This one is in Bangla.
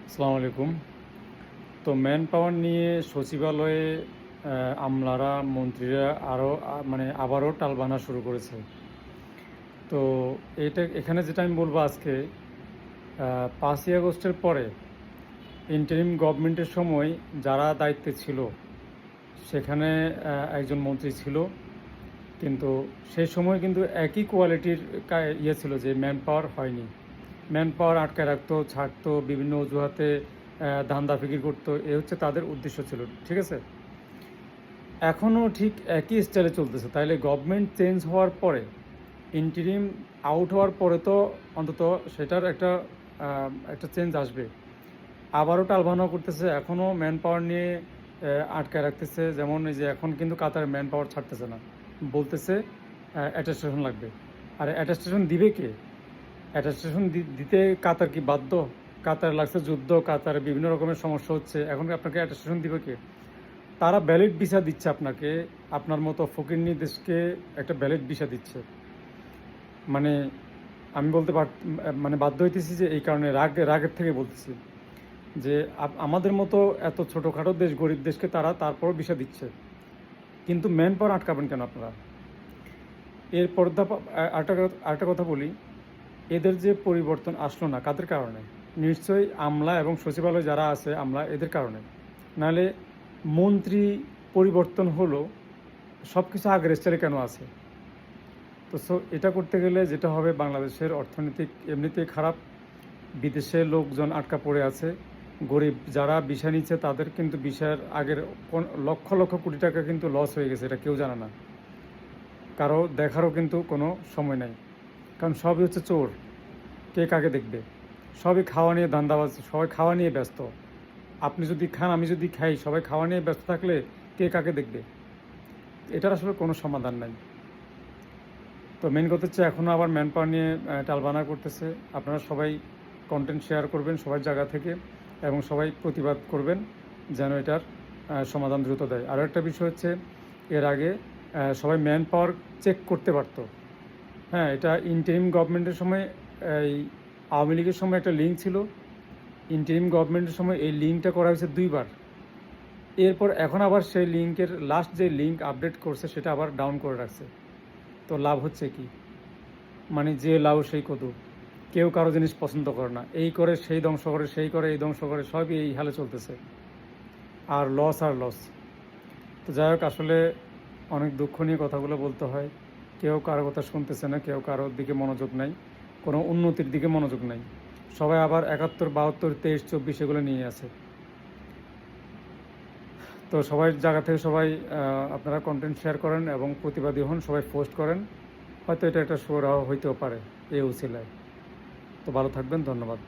আসসালামু আলাইকুম। তো ম্যান পাওয়ার নিয়ে সচিবালয়ে আমলারা মন্ত্রীরা আরও মানে আবারও টালবাহানা শুরু করেছে। তো এখানে যেটা আমি বলবো আজকে 5ই আগস্টের পরে ইন্টারিম গভর্নমেন্টের সময় যারা দায়িত্বে ছিল সেখানে একজন মন্ত্রী ছিল, কিন্তু সেই সময় কিন্তু একই কোয়ালিটির ছিল যে ম্যান পাওয়ার হয়নি। ম্যান পাওয়ার আটকায় রাখতো, ছাড়তো, বিভিন্ন অজুহাতে ধান্দা ফিকির করতো, এ হচ্ছে তাদের উদ্দেশ্য ছিল, ঠিক আছে। এখনও ঠিক একই স্টাইলে চলতেছে। তাইলে গভর্নমেন্ট চেঞ্জ হওয়ার পরে, ইন্টারিম আউট হওয়ার পরে তো অন্তত সেটার একটা চেঞ্জ আসবে। আবারও টালবাহানা করতেছে, এখনও ম্যান পাওয়ার নিয়ে আটকায় রাখতেছে। যেমন এই যে এখন কিন্তু কাতার ম্যান পাওয়ার ছাড়তেছে না, বলতেছে অ্যাটেস্টেশন লাগবে। আর অ্যাটেস্টেশন দিবে কে? অ্যাটেস্টেশন দিতে কাতার কি বাধ্য? কাতার লাগছে যুদ্ধ, কাতারে বিভিন্ন রকমের সমস্যা হচ্ছে, এখন আপনাকে অ্যাটেস্টেশন দিবে কে? তারা ভ্যালিড ভিসা দিচ্ছে আপনাকে, আপনার মতো ফকিরনি দেশকে একটা ভ্যালিড ভিসা দিচ্ছে। মানে আমি মানে বাধ্য হইতেছি যে এই কারণে রাগের থেকে বলতেছি যে আমাদের মতো এত ছোটোখাটো দেশ, গরিব দেশকে তারা তারপরও ভিসা দিচ্ছে, কিন্তু ম্যান পাওয়ার আটকাবেন কেন আপনারা? এরপর আরেকটা কথা বলি, এদের যে পরিবর্তন আসলো না কাদের কারণে? নিশ্চয়ই আমলা এবং সচিবালয় যারা আছে আমলা, এদের কারণে। নাহলে মন্ত্রী পরিবর্তন হলো, সব কিছু আগের স্টাইলে কেন আছে? তো এটা করতে গেলে যেটা হবে, বাংলাদেশের অর্থনৈতিক এমনিতেই খারাপ, বিদেশে লোকজন আটকা পড়ে আছে, গরিব যারা ভিসা নিচ্ছে তাদের কিন্তু ভিসার আগের লক্ষ লক্ষ কোটি টাকা কিন্তু লস হয়ে গেছে, এটা কেউ জানে না, কারো দেখারও কিন্তু কোনো সময় নাই। কারণ সবই হচ্ছে চোর, কে কাকে দেখবে? সবই খাওয়া নিয়ে ধান্দাবাজ, সবাই খাওয়া নিয়ে ব্যস্ত। আপনি যদি খান, আমি যদি খাই, সবাই খাওয়া নিয়ে ব্যস্ত থাকলে কে কাকে দেখবে? এটার আসলে কোনো সমাধান নাই। তো মেন কথা হচ্ছে এখনও আবার ম্যান পাওয়ার নিয়ে টালবাহানা করতেছে। আপনারা সবাই কন্টেন্ট শেয়ার করবেন সবার জায়গা থেকে, এবং সবাই প্রতিবাদ করবেন যেন এটার সমাধান দ্রুত দেয়। আরও একটা বিষয় হচ্ছে, এর আগে সবাই ম্যান পাওয়ার চেক করতে পারতো। হ্যাঁ, এটা ইন্টারিম গভর্নমেন্টের সময়, এই আওয়ামী লীগের সময় একটা লিঙ্ক ছিল, ইন্টারিম গভর্নমেন্টের সময় এই লিঙ্কটা করা হয়েছে 2বার। এরপর এখন আবার সেই লিঙ্কের লাস্ট যে লিঙ্ক আপডেট করছে সেটা আবার ডাউন করে রাখছে। তো লাভ হচ্ছে কি? মানে যে লাভ সেই কদু, কেউ কারো জিনিস পছন্দ করে না, এই করে সেই ধ্বংস করে, সেই করে এই ধ্বংস করে, সবই এই হালে চলতেছে, আর লস। তো যাই হোক, আসলে অনেক দুঃখ নিয়ে কথাগুলো বলতে হয়। কেউ কারো কথা শুনতেছে না, কেউ কারোর দিকে মনোযোগ নাই, কোনো উন্নতির দিকে মনোযোগ নাই। সবাই আবার 71, 72, 23, 24 এগুলো নিয়ে আছে। তো সবাই জায়গা থেকে সবাই আপনারা কন্টেন্ট শেয়ার করেন এবং প্রতিবাদী হন, সবাই পোস্ট করেন। হয়তো এটা একটা সুরাহা হইতেও পারে এই উছিলায়। তো ভালো থাকবেন, ধন্যবাদ।